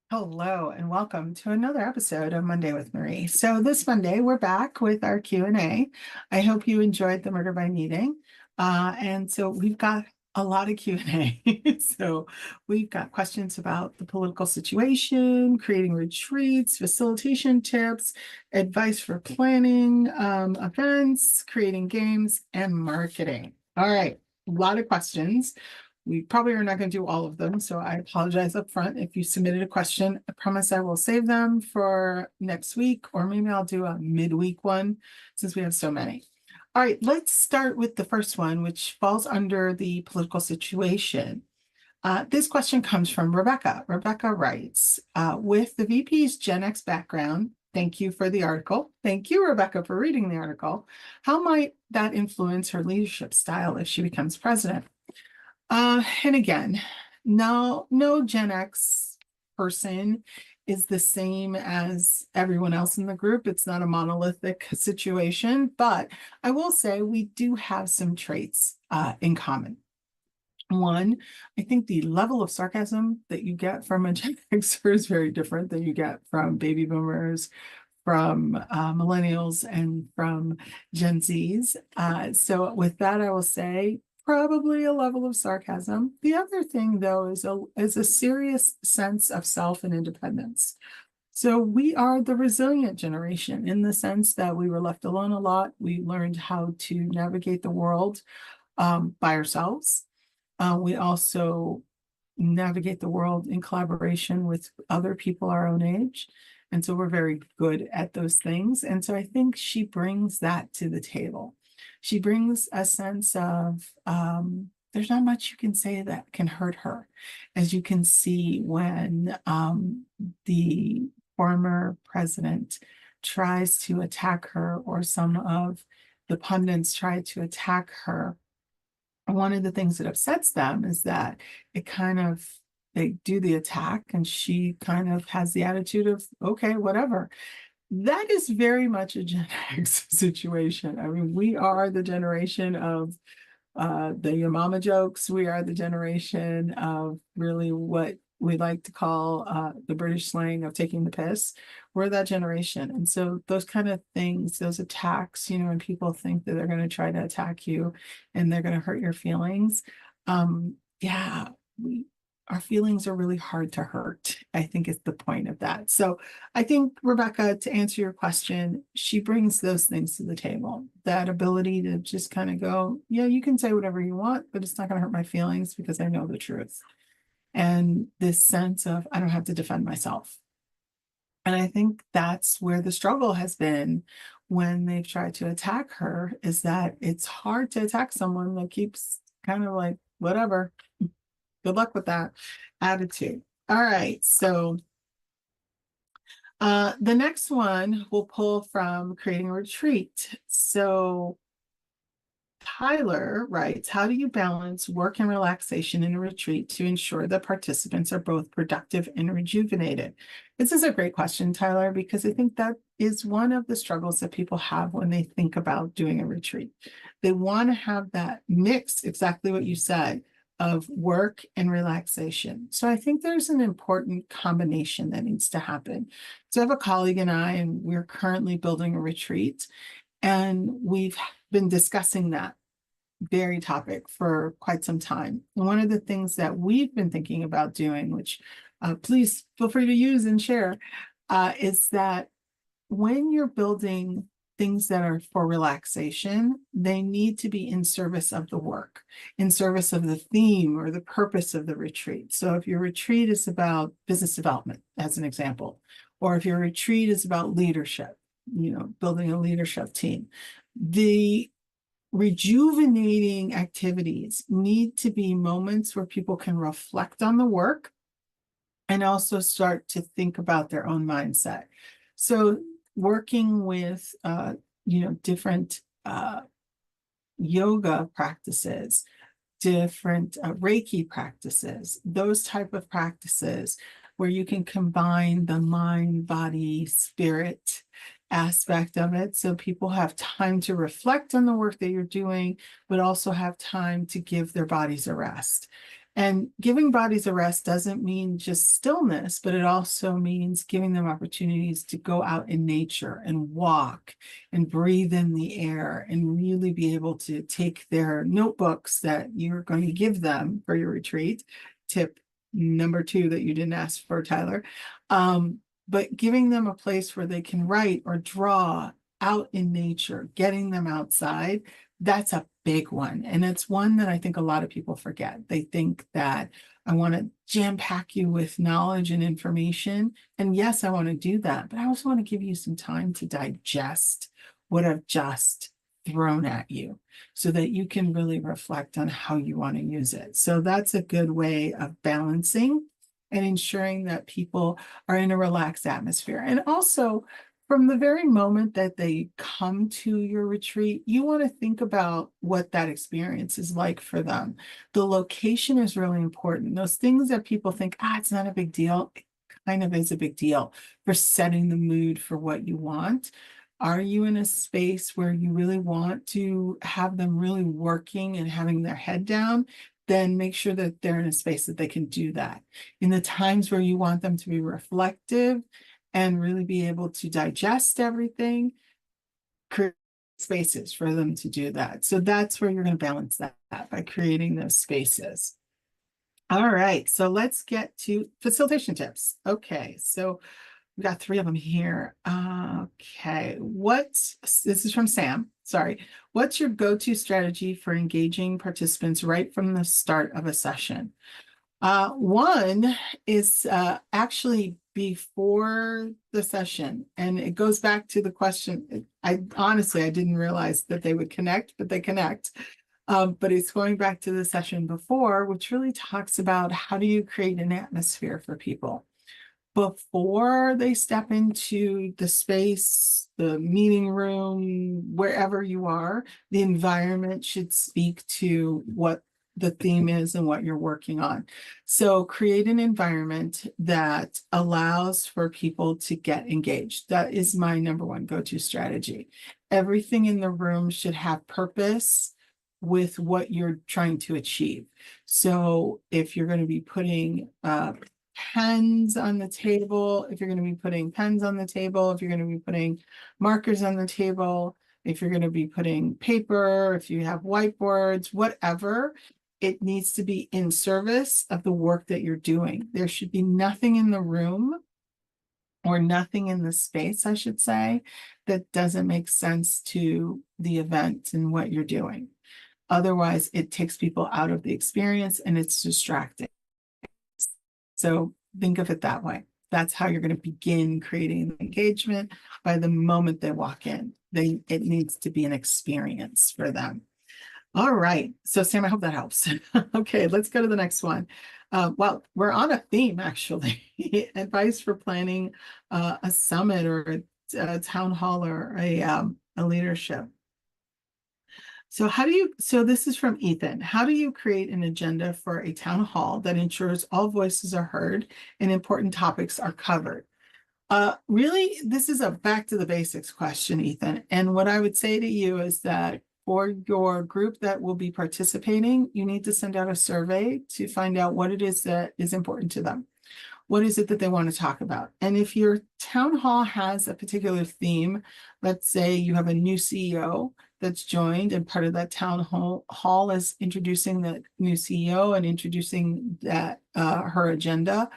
Hello and welcome to another episode of Monday with Marie. So this Monday we're back with our Q&A. I hope you enjoyed the Murder by Meeting. And so we've got a lot of Q&A. So we've got questions about the political situation, creating retreats, facilitation tips, advice for planning events, creating games, and marketing. All right, a lot of questions. We probably are not going to do all of them, so I apologize up front if you submitted a question. I promise I will save them for next week, or maybe I'll do a midweek one since we have so many. All right, let's start with the first one, which falls under the political situation. This question comes from Rebecca. Rebecca writes, with the VP's Gen X background, thank you for the article. Thank you, Rebecca, for reading the article. How might that influence her leadership style if she becomes president? And again, no Gen X person is the same as everyone else in the group. It's not a monolithic situation, but I will say we do have some traits in common. One, I think the level of sarcasm that you get from a Gen Xer is very different than you get from baby boomers, from millennials, and from Gen Zs. So with that, I will say probably a level of sarcasm. The other thing, though, is a serious sense of self and independence. So we are the resilient generation in the sense that we were left alone a lot. We learned how to navigate the world by ourselves. We also navigate the world in collaboration with other people our own age. And so we're very good at those things. And so I think she brings that to the table. She brings a sense of there's not much you can say that can hurt her, as you can see when the former president tries to attack her, or some of the pundits try to attack her. One of the things that upsets them is that they do the attack and she kind of has the attitude of, okay, whatever. That is very much a Gen X situation. I mean, we are the generation of the your mama jokes. We are the generation of really what we like to call the British slang of taking the piss. We're that generation. And so those kind of things, those attacks, when people think that they're going to try to attack you and they're going to hurt your feelings, yeah, our feelings are really hard to hurt, I think is the point of that. So I think, Rebecca, to answer your question, she brings those things to the table, that ability to just kind of go, yeah, you can say whatever you want, but it's not going to hurt my feelings because I know the truth. And this sense of, I don't have to defend myself. And I think that's where the struggle has been when they've tried to attack her, is that it's hard to attack someone that keeps kind of like, whatever, good luck with that attitude. All right. So the next one we'll pull from Creating a Retreat. So Tyler writes, how do you balance work and relaxation in a retreat to ensure that participants are both productive and rejuvenated? This is a great question, Tyler, because I think that is one of the struggles that people have when they think about doing a retreat. They want to have that mix, exactly what you said, of work and relaxation. So I think there's an important combination that needs to happen. So I have a colleague and we're currently building a retreat, and we've been discussing that very topic for quite some time. And one of the things that we've been thinking about doing, which please feel free to use and share, is that when you're building things that are for relaxation, they need to be in service of the work, in service of the theme or the purpose of the retreat. So if your retreat is about business development, as an example, or if your retreat is about leadership, building a leadership team, the rejuvenating activities need to be moments where people can reflect on the work and also start to think about their own mindset. So working with, different yoga practices, different Reiki practices, those type of practices where you can combine the mind, body, spirit aspect of it. So people have time to reflect on the work that you're doing, but also have time to give their bodies a rest. And giving bodies a rest doesn't mean just stillness, but it also means giving them opportunities to go out in nature and walk and breathe in the air and really be able to take their notebooks that you're going to give them for your retreat. Tip number 2 that you didn't ask for, Tyler. But giving them a place where they can write or draw out in nature, getting them outside, that's a big one. And it's one that I think a lot of people forget. They think that I want to jam pack you with knowledge and information. And yes, I want to do that, but I also want to give you some time to digest what I've just thrown at you so that you can really reflect on how you want to use it. So that's a good way of balancing and ensuring that people are in a relaxed atmosphere. And also, from the very moment that they come to your retreat, you want to think about what that experience is like for them. The location is really important. Those things that people think, it's not a big deal, it kind of is a big deal for setting the mood for what you want. Are you in a space where you really want to have them really working and having their head down? Then make sure that they're in a space that they can do that. In the times where you want them to be reflective and really be able to digest everything, create spaces for them to do that. So that's where you're going to balance that by creating those spaces. All right, so let's get to facilitation tips. Okay, so we got 3 of them here. Okay, this is from Sam, sorry. What's your go-to strategy for engaging participants right from the start of a session? One is actually before the session, and it goes back to the question. I honestly, I didn't realize that they would connect, but they connect. But it's going back to the session before, which really talks about how do you create an atmosphere for people before they step into the space, the meeting room, wherever you are. The environment should speak to what the theme is and what you're working on. So create an environment that allows for people to get engaged. That is my number one go-to strategy. Everything in the room should have purpose with what you're trying to achieve. So if you're going to be putting pens on the table, if you're going to be putting pens on the table, if you're going to be putting markers on the table, if you're going to be putting paper, if you have whiteboards, whatever, it needs to be in service of the work that you're doing. There should be nothing in the room or nothing in the space, I should say, that doesn't make sense to the event and what you're doing. Otherwise, it takes people out of the experience and it's distracting. So think of it that way. That's how you're going to begin creating engagement by the moment they walk in. It needs to be an experience for them. All right. So Sam, I hope that helps. Okay, let's go to the next one. Well, we're on a theme, actually. Advice for planning a summit or a town hall or a leadership. So this is from Ethan. How do you create an agenda for a town hall that ensures all voices are heard and important topics are covered? Really, this is a back to the basics question, Ethan. And what I would say to you is that for your group that will be participating, you need to send out a survey to find out what it is that is important to them. What is it that they want to talk about? And if your town hall has a particular theme, let's say you have a new CEO that's joined and part of that town hall is introducing the new CEO and introducing that her agenda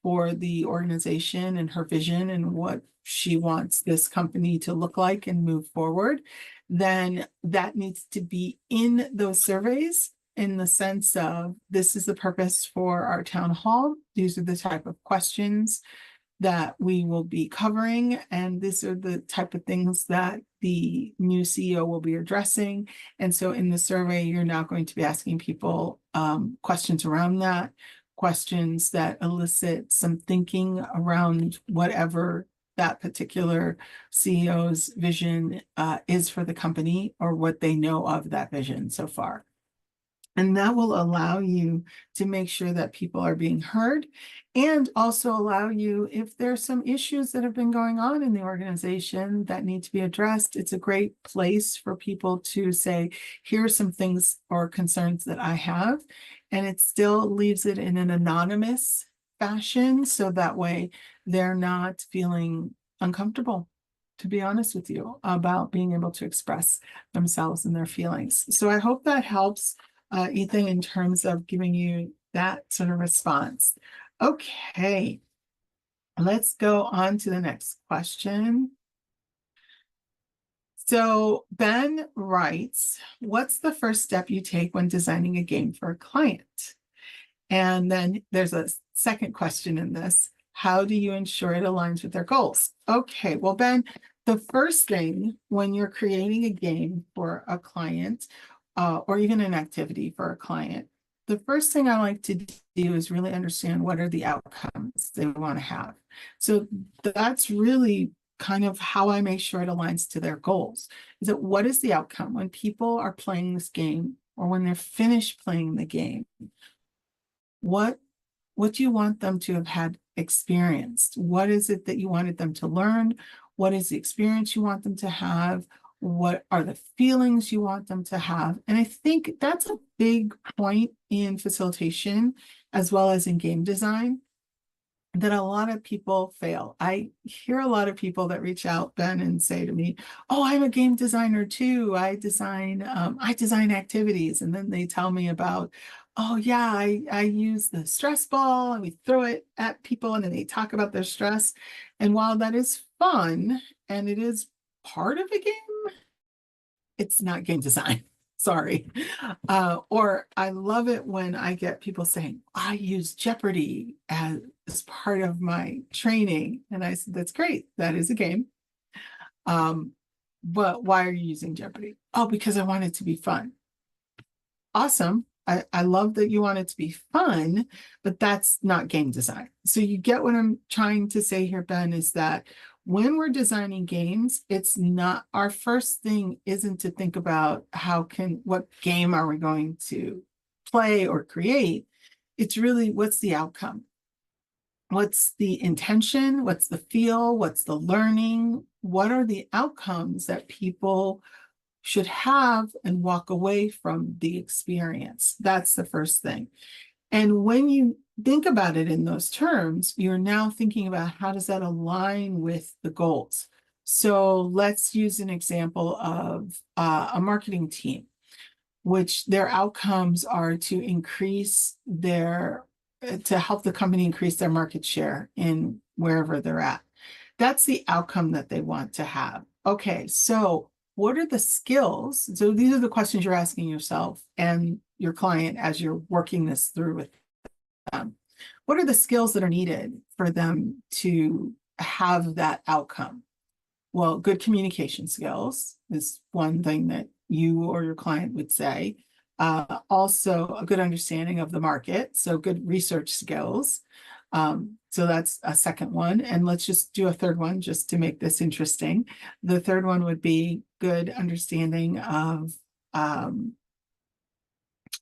for the organization and her vision and what she wants this company to look like and move forward, then that needs to be in those surveys in the sense of this is the purpose for our town hall. These are the type of questions that we will be covering, and these are the type of things that the new CEO will be addressing. And so in the survey, you're now going to be asking people questions around that, questions that elicit some thinking around whatever that particular CEO's vision is for the company or what they know of that vision so far. And that will allow you to make sure that people are being heard, and also allow you, if there's some issues that have been going on in the organization that need to be addressed, it's a great place for people to say, here are some things or concerns that I have. And it still leaves it in an anonymous fashion, so that way they're not feeling uncomfortable, to be honest with you, about being able to express themselves and their feelings. So I hope that helps, Ethan, in terms of giving you that sort of response. Okay, let's go on to the next question. So Ben writes, what's the first step you take when designing a game for a client? And then there's a second question in this. How do you ensure it aligns with their goals? Okay, well, Ben, the first thing when you're creating a game for a client, or even an activity for a client, the first thing I like to do is really understand what are the outcomes they want to have. So that's really kind of how I make sure it aligns to their goals. Is that what is the outcome when people are playing this game, or when they're finished playing the game? What do you want them to have had experienced? What is it that you wanted them to learn? What is the experience you want them to have? What are the feelings you want them to have? And I think that's a big point in facilitation as well as in game design, that a lot of people fail. I hear a lot of people that reach out, Ben, and say to me, oh, I'm a game designer too. I design activities. And then they tell me about, oh yeah, I use the stress ball and we throw it at people and then they talk about their stress. And while that is fun and it is part of a game, it's not game design. Sorry. Or I love it when I get people saying, I use Jeopardy as part of my training. And I said, that's great. That is a game. But why are you using Jeopardy? Oh, because I want it to be fun. Awesome. I love that you want it to be fun, but that's not game design. So you get what I'm trying to say here, Ben, is that when we're designing games, it's not, our first thing isn't to think about what game are we going to play or create. It's really, what's the outcome? What's the intention? What's the feel? What's the learning? What are the outcomes that people should have and walk away from the experience? That's the first thing. And when you think about it in those terms, you're now thinking about how does that align with the goals. So let's use an example of a marketing team, which their outcomes are to help the company increase their market share in wherever they're at. That's the outcome that they want to have. Okay, so what are the skills? So these are the questions you're asking yourself and your client as you're working this through with them. What are the skills that are needed for them to have that outcome? Well, good communication skills is one thing that you or your client would say. Also, a good understanding of the market, so good research skills. So that's a second one. And let's just do a third one just to make this interesting. The third one would be good understanding of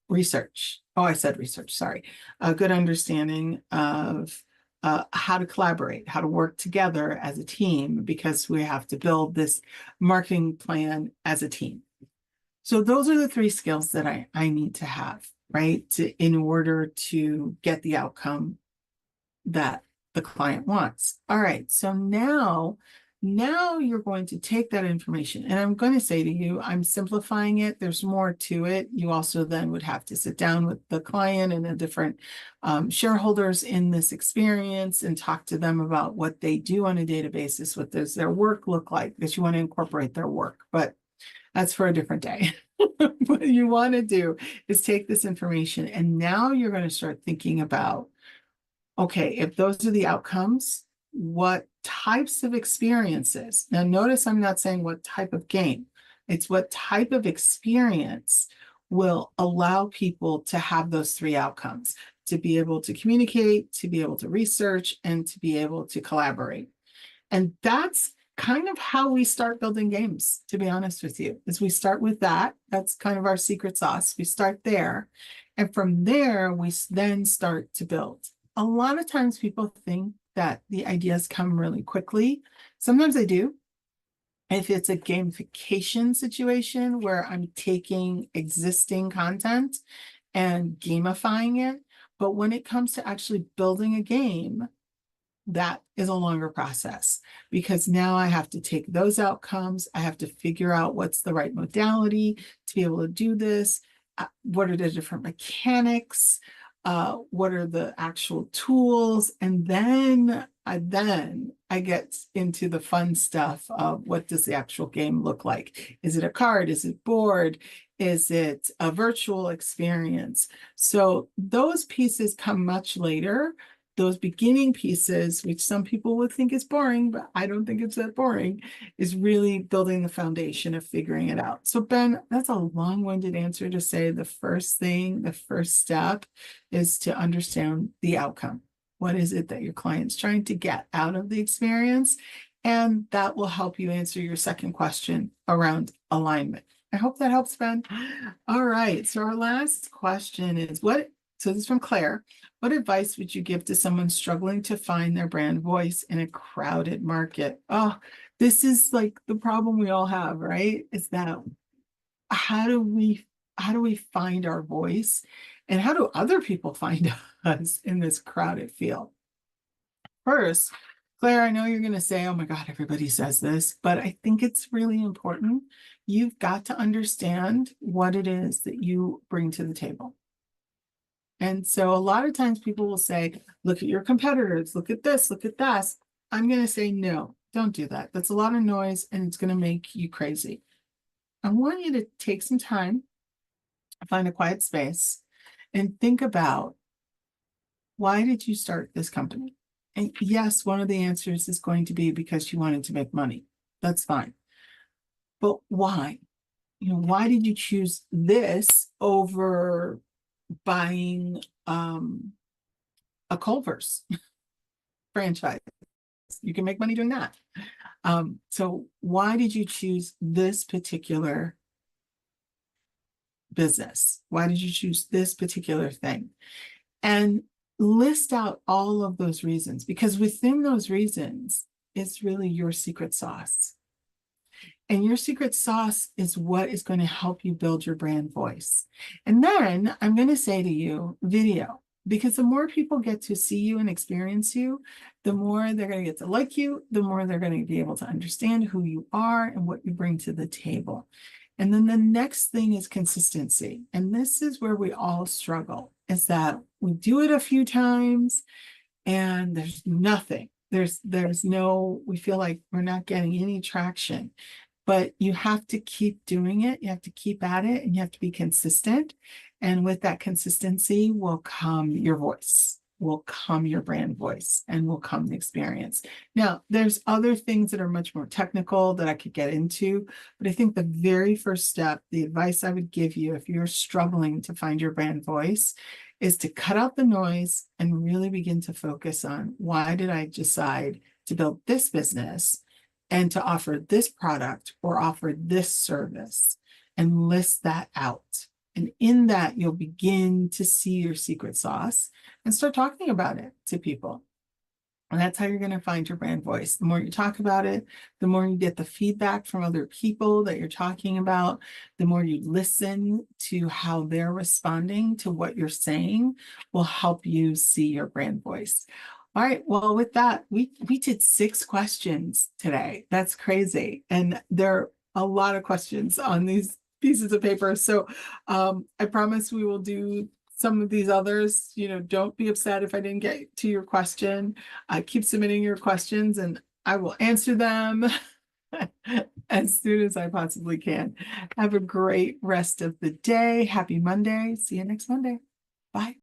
research. Oh, I said research, sorry. A good understanding of how to collaborate, how to work together as a team, because we have to build this marketing plan as a team. So those are the three skills that I need to have, right, in order to get the outcome that the client wants. All right, so now you're going to take that information, and I'm going to say to you, I'm simplifying it. There's more to it. You also then would have to sit down with the client and the different shareholders in this experience and talk to them about what they do on a daily basis. What does their work look like? Because you want to incorporate their work, but that's for a different day. What you want to do is take this information, and now you're going to start thinking about, okay, if those are the outcomes, what types of experiences? Now, notice I'm not saying what type of game. It's what type of experience will allow people to have those three outcomes, to be able to communicate, to be able to research, and to be able to collaborate. And that's kind of how we start building games, to be honest with you, is we start with that. That's kind of our secret sauce. We start there. And from there, we then start to build. A lot of times people think that the ideas come really quickly. Sometimes they do. If it's a gamification situation where I'm taking existing content and gamifying it, but when it comes to actually building a game, that is a longer process because now I have to take those outcomes. I have to figure out what's the right modality to be able to do this. What are the different mechanics? What are the actual tools? And then I get into the fun stuff of what does the actual game look like? Is it a card? Is it board? Is it a virtual experience? So those pieces come much later. Those beginning pieces, which some people would think is boring, but I don't think it's that boring, is really building the foundation of figuring it out. So Ben, that's a long-winded answer to say the first thing, the first step is to understand the outcome. What is it that your client's trying to get out of the experience? And that will help you answer your second question around alignment. I hope that helps, Ben. All right, so our last question is so this is from Claire. What advice would you give to someone struggling to find their brand voice in a crowded market? Oh, this is like the problem we all have, right? Is that how do we find our voice and how do other people find us in this crowded field? First, Claire, I know you're going to say, oh my God, everybody says this, but I think it's really important. You've got to understand what it is that you bring to the table. And so a lot of times people will say, look at your competitors, look at this, look at that. I'm going to say, no, don't do that. That's a lot of noise and it's going to make you crazy. I want you to take some time, find a quiet space, and think about, why did you start this company? And yes, one of the answers is going to be because you wanted to make money. That's fine. But why? Why did you choose this over buying a Culver's franchise? You can make money doing that. So why did you choose this particular business? Why did you choose this particular thing? And list out all of those reasons, because within those reasons is really your secret sauce. And your secret sauce is what is going to help you build your brand voice. And then I'm going to say to you, video, because the more people get to see you and experience you, the more they're going to get to like you, the more they're going to be able to understand who you are and what you bring to the table. And then the next thing is consistency. And this is where we all struggle, is that we do it a few times and there's nothing. We feel like we're not getting any traction. But you have to keep doing it. You have to keep at it and you have to be consistent. And with that consistency will come your voice, will come your brand voice, and will come the experience. Now, there's other things that are much more technical that I could get into, but I think the very first step, the advice I would give you if you're struggling to find your brand voice, is to cut out the noise and really begin to focus on, why did I decide to build this business and to offer this product or offer this service, and list that out. And in that, you'll begin to see your secret sauce and start talking about it to people. And that's how you're going to find your brand voice. The more you talk about it, the more you get the feedback from other people that you're talking about, the more you listen to how they're responding to what you're saying, will help you see your brand voice. All right, well, with that, we did 6 questions today. That's crazy. And there are a lot of questions on these pieces of paper. So I promise we will do some of these others. Don't be upset if I didn't get to your question. Keep submitting your questions and I will answer them as soon as I possibly can. Have a great rest of the day. Happy Monday. See you next Monday. Bye.